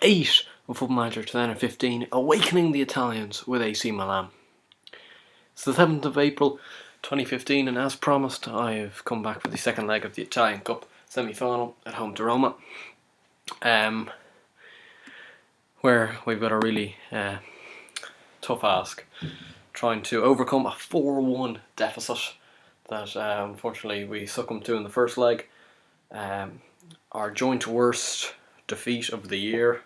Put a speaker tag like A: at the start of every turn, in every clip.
A: 8 of Football Manager 2015, awakening the Italians with AC Milan. It's the 7th of April 2015, and as promised, I have come back for the second leg of the Italian Cup semi-final at home to Roma, where we've got a really tough ask, trying to overcome a 4-1 deficit that unfortunately we succumbed to in the first leg. Our joint worst defeat of the year,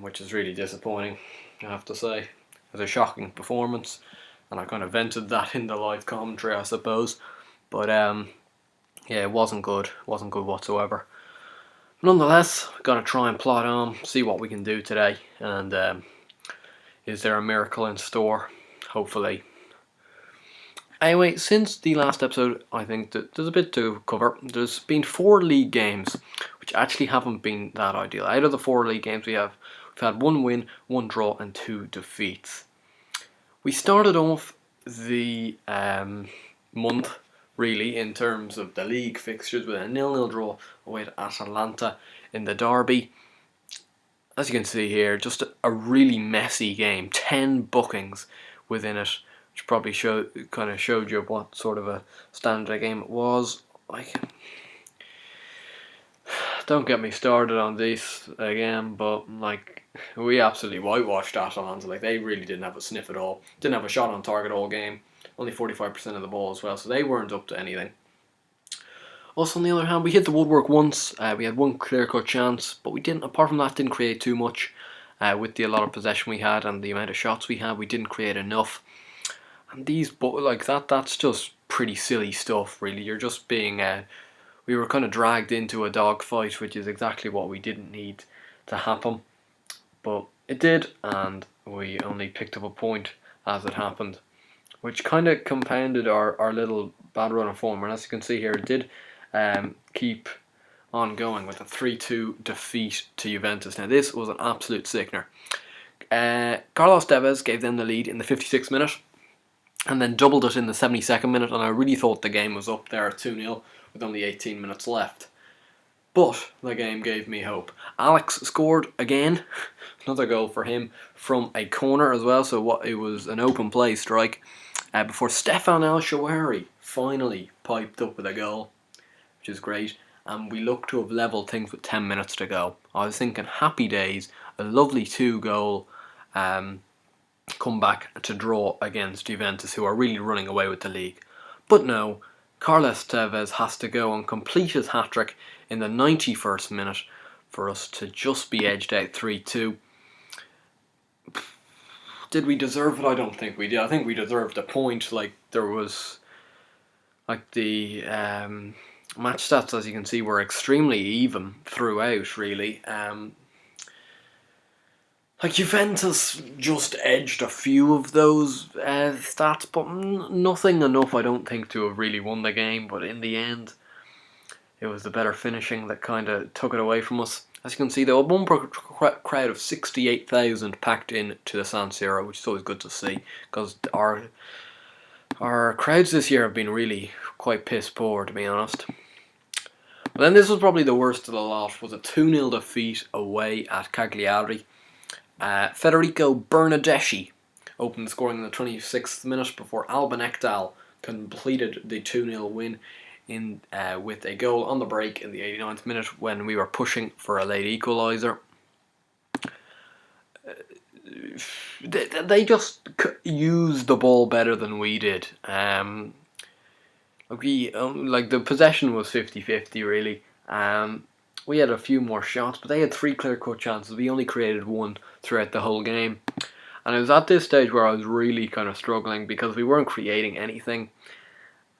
A: which is really disappointing, I have to say. It was a shocking performance, and I kind of vented that in the live commentary, I suppose. But yeah, it wasn't good whatsoever. Nonetheless, we've got to try and plot on, see what we can do today, and is there a miracle in store? Hopefully. Anyway, since the last episode, I think that there's a bit to cover. There's been 4 league games, which actually haven't been that ideal. Out of the 4 league games we've had 1 win, 1 draw, and 2 defeats. We started off the month, really, in terms of the league fixtures, with a 0-0 draw away to Atalanta in the derby. As you can see here, just a really messy game. 10 bookings within it, which probably showed you what sort of a standard game it was. Don't get me started on this again, but we absolutely whitewashed Atalanta. They really didn't have a sniff at all. Didn't have a shot on target all game. Only 45% of the ball as well, so they weren't up to anything. Also, on the other hand, we hit the woodwork once. We had 1 clear-cut chance, but we didn't. Apart from that, didn't create too much. With a lot of possession we had and the amount of shots we had, we didn't create enough. And that's just pretty silly stuff, really. You're just being, we were kind of dragged into a dogfight, which is exactly what we didn't need to happen. But it did, and we only picked up a point as it happened, which kind of compounded our little bad run of form. And as you can see here, it did keep on going with a 3-2 defeat to Juventus. Now, this was an absolute sickener. Carlos Tevez gave them the lead in the 56th minute, and then doubled it in the 72nd minute, and I really thought the game was up there at 2-0 with only 18 minutes left. But the game gave me hope. Alex scored again, another goal for him from a corner as well, so it was an open play strike, before Stefan El Shawari finally piped up with a goal, which is great, and we look to have levelled things with 10 minutes to go. I was thinking happy days, a lovely 2-goal comeback to draw against Juventus, who are really running away with the league. But no, Carlos Tevez has to go and complete his hat-trick in the 91st minute for us to just be edged out 3-2. Did we deserve it? I don't think we did. I think we deserved a point. There was, the match stats, as you can see, were extremely even throughout, really. Juventus just edged a few of those stats, but nothing enough, I don't think, to have really won the game. But in the end, it was the better finishing that kind of took it away from us. As you can see, there was one crowd of 68,000 packed in to the San Siro, which is always good to see, because our crowds this year have been really quite piss poor, to be honest. But then this was probably the worst of the lot, was a 2-0 defeat away at Cagliari. Federico Bernardeschi opened the scoring in the 26th minute before Alban Ekdal completed the 2-0 win with a goal on the break in the 89th minute when we were pushing for a late equaliser. They just used the ball better than we did. The possession was 50-50 really. We had a few more shots, but they had 3 clear-cut chances. We only created 1 throughout the whole game. And it was at this stage where I was really kind of struggling, because we weren't creating anything.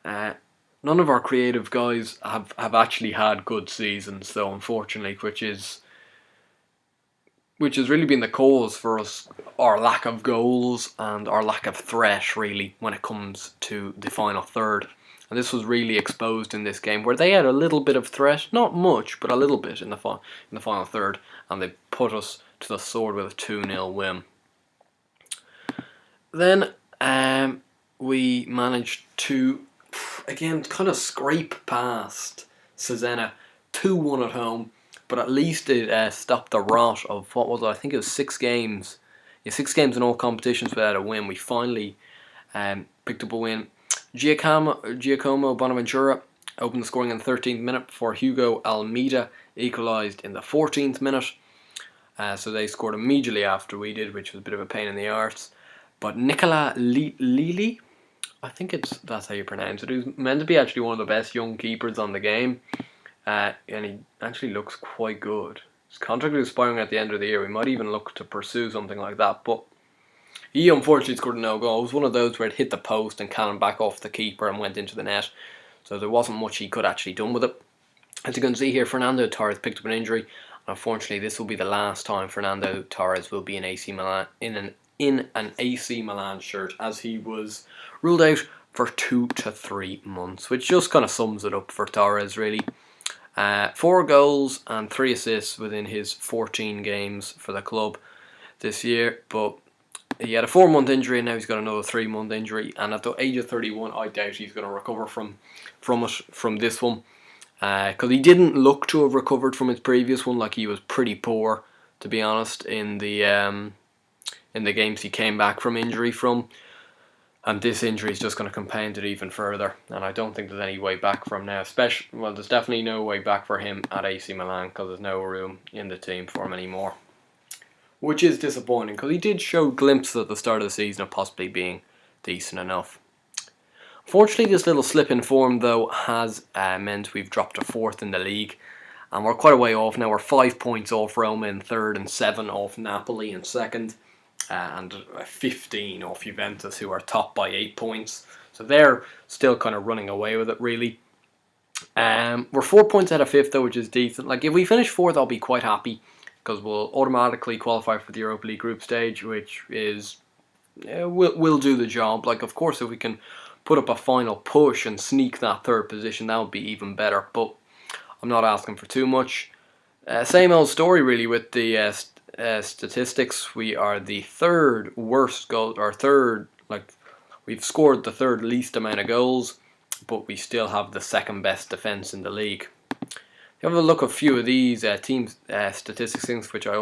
A: None of our creative guys have actually had good seasons, though, unfortunately, which has really been the cause for us, our lack of goals and our lack of threat, really, when it comes to the final third. And this was really exposed in this game, where they had a little bit of threat, not much, but a little bit in the final third, and they put us to the sword with a 2-0 win. Then we managed to, again, kind of scrape past Cesena 2-1 at home, but at least it stopped the rot of what was it? I think it was 6 games. Yeah, 6 games in all competitions without a win. We finally picked up a win. Giacomo Bonaventura opened the scoring in the 13th minute before Hugo Almeida equalised in the 14th minute. So they scored immediately after we did, which was a bit of a pain in the arse. But Nicola Lili, I think that's how you pronounce it. He's meant to be actually one of the best young keepers on the game, and he actually looks quite good. His contract is expiring at the end of the year. We might even look to pursue something like that, but he unfortunately scored a no goal. It was one of those where it hit the post and cannoned back off the keeper and went into the net, so there wasn't much he could actually done with it. As you can see here, Fernando Torres picked up an injury, and unfortunately this will be the last time Fernando Torres will be in AC Milan in an AC Milan shirt, as he was ruled out for 2 to 3 months, which just kind of sums it up for Torres really. 4 goals and 3 assists within his 14 games for the club this year, but he had a 4-month injury and now he's got another 3-month injury, and at the age of 31 I doubt he's going to recover from this one, because he didn't look to have recovered from his previous one. Like, he was pretty poor, to be honest, in the games he came back from injury from, and this injury is just going to compound it even further, and I don't think there's any way back from now. There's definitely no way back for him at AC Milan, because there's no room in the team for him anymore, which is disappointing, because he did show glimpses at the start of the season of possibly being decent enough. Fortunately, this little slip in form though has meant we've dropped to 4th in the league, and we're quite a way off now. We're 5 points off Roma in 3rd and 7 off Napoli in 2nd. And 15 off Juventus, who are top by 8 points. So they're still kind of running away with it, really. We're 4 points out of 5th, though, which is decent. Like, if we finish 4th, I'll be quite happy, because we'll automatically qualify for the Europa League group stage, which is will do the job. Like, of course, if we can put up a final push and sneak that 3rd position, that would be even better. But I'm not asking for too much. Same old story, really, with the statistics. We are the 3rd worst goal, or we've scored the 3rd least amount of goals, but we still have the 2nd best defence in the league. If you have a look at a few of these team statistics things, which I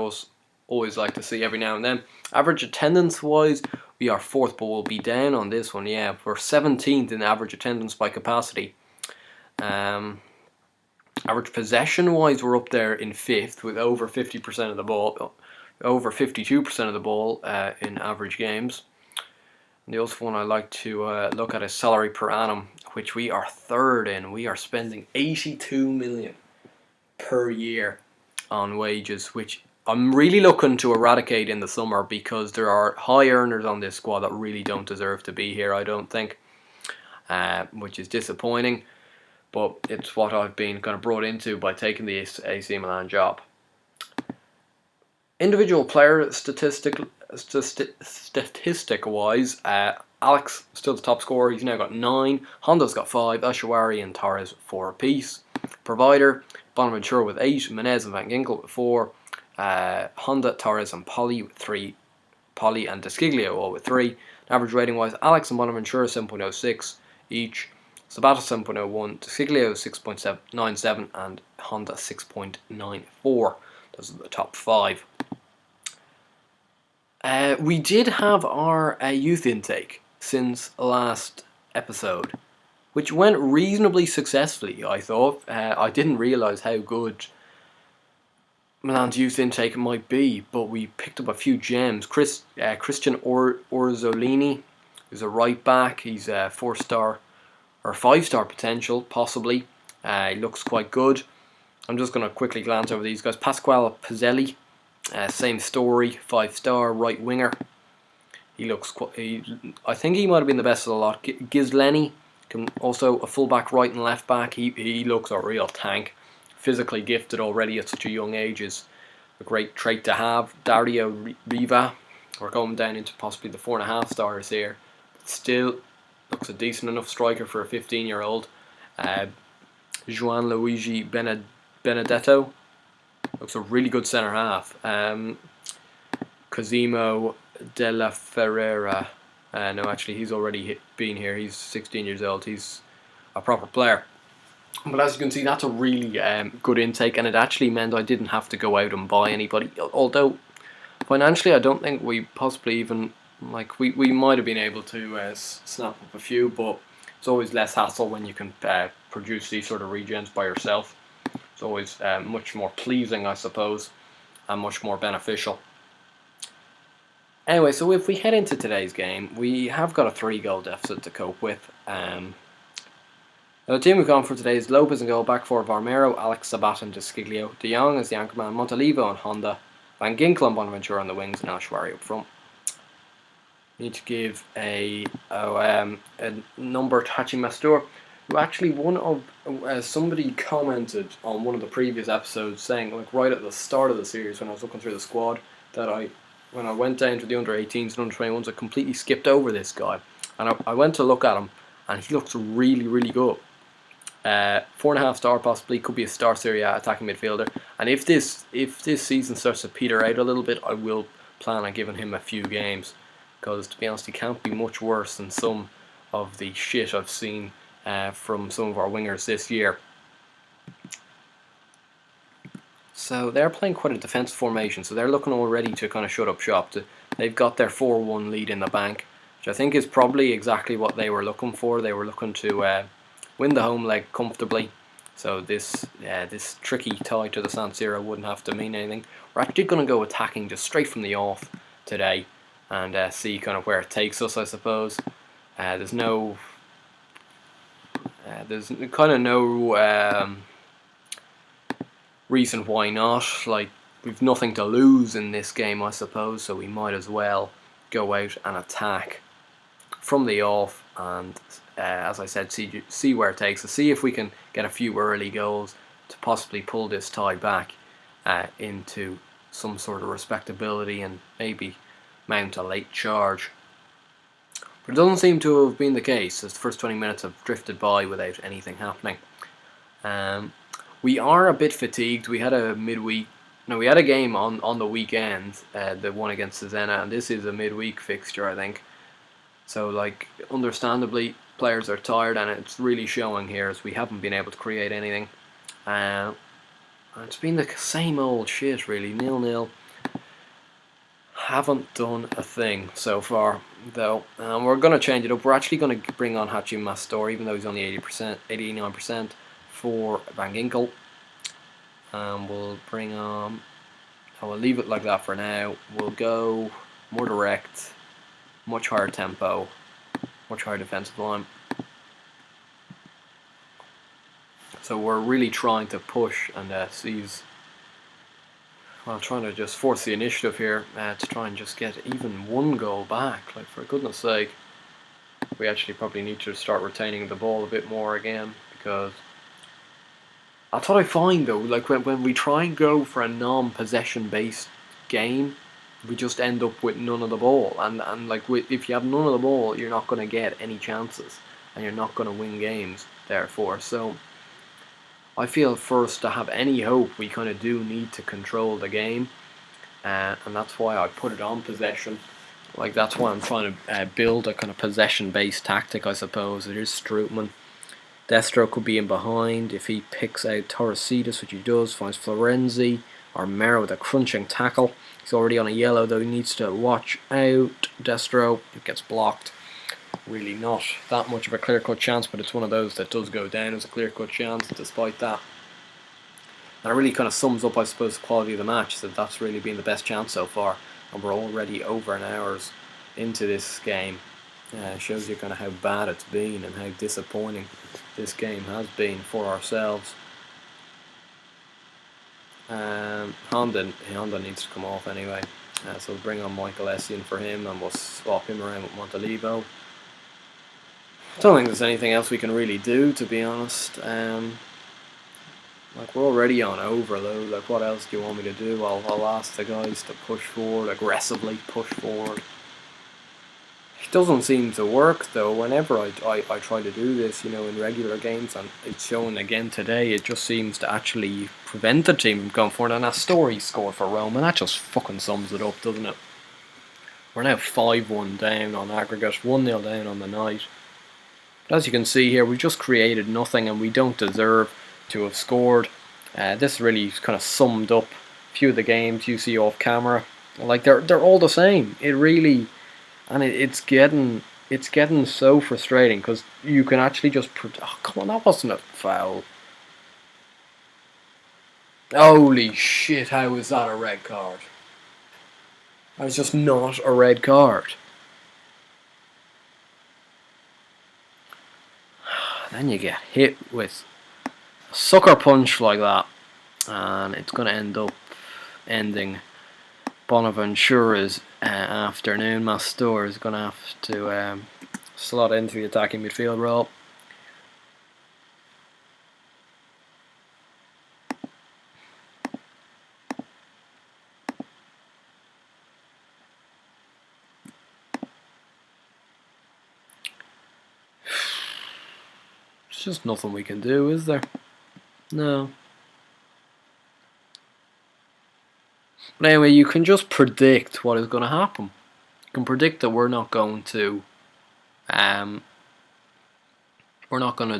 A: always like to see every now and then. Average attendance wise, we are 4th, but we'll be down on this one. Yeah, we're 17th in average attendance by capacity. Average possession wise, we're up there in 5th with over 50% of the ball, over 52% of the ball in average games. And the other one I like to look at is salary per annum, which we are 3rd in. We are spending 82 million per year on wages, which I'm really looking to eradicate in the summer, because there are high earners on this squad that really don't deserve to be here, I don't think, which is disappointing. But it's what I've been kind of brought into by taking the AC Milan job. Individual player statistic wise, Alex still the top scorer. He's now got 9. Honda's got 5. Ashawari and Torres 4 apiece. Provider, Bonaventura with 8. Menez and Van Ginkel with 4. Honda, Torres and Polly with 3. Polly and Desciglio all with 3. Average rating wise, Alex and Bonaventura 7.06 each. Sabata 7.01, Desciglio 6.97, and Honda 6.94. Those are the top 5. We did have our youth intake since last episode, which went reasonably successfully, I thought. I didn't realise how good Milan's youth intake might be, but we picked up a few gems. Christian Orsolini is a right back. He's a 4-star or 5-star potential, possibly. He looks quite good. I'm just going to quickly glance over these guys. Pasquale Pizzelli, same story, 5-star right winger. He looks I think he might have been the best of the lot. Ghisleni, also a fullback, right and left back. He looks a real tank. Physically gifted already at such a young age is a great trait to have. Dario Riva, we're going down into possibly the 4.5 stars here. Still looks a decent enough striker for a 15-year-old. Juan Luigi Benedetto looks a really good centre half. Cosimo Della Ferrera, no, actually he's already been here. He's 16 years old. He's a proper player. But as you can see, that's a really good intake, and it actually meant I didn't have to go out and buy anybody. Although financially, I don't think we possibly even we might have been able to snap up a few, but it's always less hassle when you can produce these sort of regens by yourself. It's always much more pleasing, I suppose, and much more beneficial. Anyway, so if we head into today's game, we have got a 3-goal deficit to cope with. The team we've gone for today is Lopez and goal, back four Varmero, Alex, Sabat and Desciglio, De Jong as the anchorman, Montalivo and Honda, Van Ginkel and Bonaventura on the wings, and El Shwari up front. Need to give a number to Hachi Mastur, who actually somebody commented on one of the previous episodes saying, like, right at the start of the series when I was looking through the squad, that when I went down to the under-18s and under-21s, I completely skipped over this guy, and I went to look at him, and he looks really, really good. 4.5 star possibly, could be a star Serie A attacking midfielder, and if this season starts to peter out a little bit, I will plan on giving him a few games, because to be honest, he can't be much worse than some of the shit I've seen from some of our wingers this year. So they're playing quite a defensive formation, so they're looking already to kind of shut up shop. They've got their 4-1 lead in the bank, which I think is probably exactly what they were looking for. They were looking to win the home leg comfortably, so this tricky tie to the San Siro wouldn't have to mean anything. We're actually going to go attacking just straight from the off today, and see kind of where it takes us, I suppose. There's kind of no reason why not. Like, we've nothing to lose in this game, I suppose, so we might as well go out and attack from the off, and as I said, see where it takes us, see if we can get a few early goals to possibly pull this tie back into some sort of respectability and maybe mount a late charge. But it doesn't seem to have been the case, as the first 20 minutes have drifted by without anything happening. We are a bit fatigued. We had a game on the weekend, the one against Cesena, and this is a midweek fixture, I think. So, like, understandably, players are tired, and it's really showing here as we haven't been able to create anything. It's been the same old shit, really, 0-0. Haven't done a thing so far, though. We're going to change it up. We're actually going to bring on Hachi Mastor, even though he's only 89%, for Van Ginkel. We'll bring on... we'll leave it like that for now. We'll go more direct, much higher tempo, much higher defensive line. So we're really trying to push and seize... Well, trying to just force the initiative here to try and just get even one goal back. Like, for goodness sake, we actually probably need to start retaining the ball a bit more again, because that's what I find, though. Like, when we try and go for a non-possession based game, we just end up with none of the ball, and like, if you have none of the ball, you're not going to get any chances, and you're not going to win games, therefore. So I feel for us to have any hope, we kind of do need to control the game, and that's why I put it on possession. Like, that's why I'm trying to build a kind of possession-based tactic, I suppose. It is Strootman. Destro could be in behind if he picks out Torresidis, which he does, finds Florenzi or Mero with a crunching tackle. He's already on a yellow, though. He needs to watch out. Destro, it gets blocked. Really not that much of a clear-cut chance, but it's one of those that does go down as a clear-cut chance despite that. And it really kind of sums up, I suppose, the quality of the match, that that's really been the best chance so far, and we're already over an hour into this game. Shows you kind of how bad it's been and how disappointing this game has been for ourselves. Honda needs to come off anyway, so we'll bring on Michael Essien for him, and we'll swap him around with Montalivo. Don't think there's anything else we can really do, to be honest. Like, we're already on overload. Like, what else do you want me to do? I'll ask the guys to push forward, aggressively push forward. It doesn't seem to work, though. Whenever I try to do this, in regular games, and it's shown again today, it just seems to actually prevent the team from going forward. And Astori scored for Roma, and that just fucking sums it up, doesn't it? We're now 5-1 down on aggregate, 1-0 down on the night. As you can see here, we've just created nothing and we don't deserve to have scored. This really kind of summed up a few of the games you see off camera. Like they're all the same. It really, and it's getting so frustrating because you can actually just oh come on, that wasn't a foul. Holy shit! How is that a red card? That was just not a red card. Then you get hit with a sucker punch like that, and it's going to end up ending Bonaventura's afternoon. Mastor is going to have to slot into the attacking midfield role. There's just nothing we can do, is there? No. But anyway, you can just predict what is going to happen. You can predict that we're not going to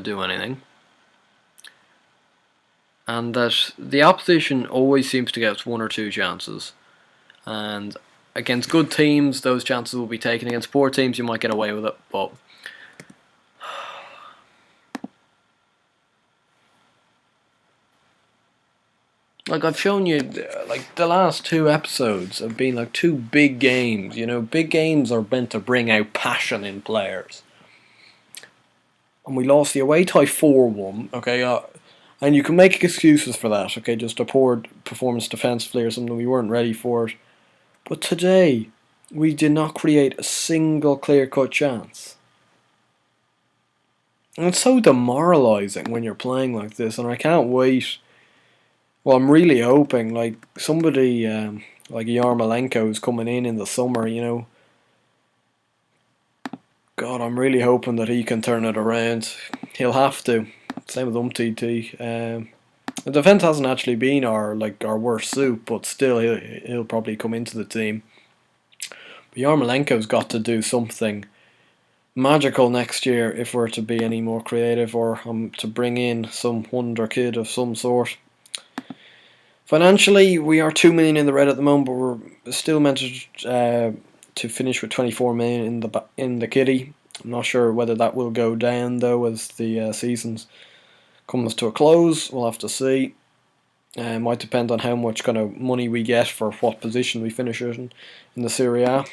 A: do anything, and that the opposition always seems to get one or two chances, and against good teams those chances will be taken. Against poor teams you might get away with it, but like I've shown you, like the last two episodes have been like two big games. You know, big games are meant to bring out passion in players. And we lost the away tie 4-1, okay, and you can make excuses for that, okay, just a poor performance defensively or something, we weren't ready for it. But today, we did not create a single clear-cut chance. And it's so demoralising when you're playing like this, and I can't wait. Well, I'm really hoping, like, somebody like Yarmolenko is coming in the summer, you know. God, I'm really hoping that he can turn it around. He'll have to. Same with Umtiti. The defence hasn't actually been our worst suit, but still he'll probably come into the team. But Yarmolenko's got to do something magical next year if we're to be any more creative, or to bring in some wonder kid of some sort. Financially, we are 2 million in the red at the moment, but we're still meant to finish with 24 million in the kitty. I'm not sure whether that will go down though as the seasons comes to a close. We'll have to see. Might depend on how much kind of money we get for what position we finish in the Serie A.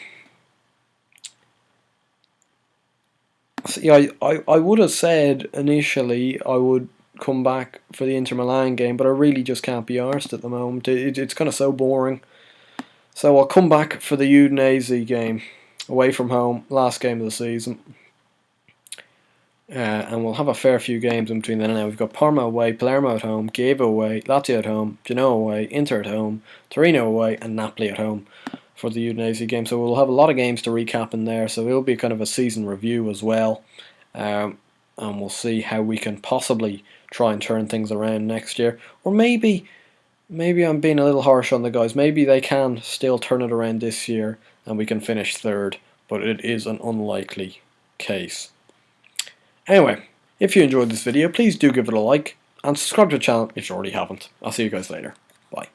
A: See, I would have said initially I would come back for the Inter Milan game, but I really just can't be arsed at the moment. It's kind of so boring. So I'll come back for the Udinese game, away from home, last game of the season. And we'll have a fair few games in between then and now. We've got Parma away, Palermo at home, Chievo away, Lazio at home, Genoa away, Inter at home, Torino away, and Napoli at home for the Udinese game. So we'll have a lot of games to recap in there. So it'll be kind of a season review as well. And we'll see how we can possibly try and turn things around next year. Or maybe I'm being a little harsh on the guys. Maybe they can still turn it around this year and we can finish third, but it is an unlikely case. Anyway, if you enjoyed this video, please do give it a like and subscribe to the channel if you already haven't. I'll see you guys later. Bye.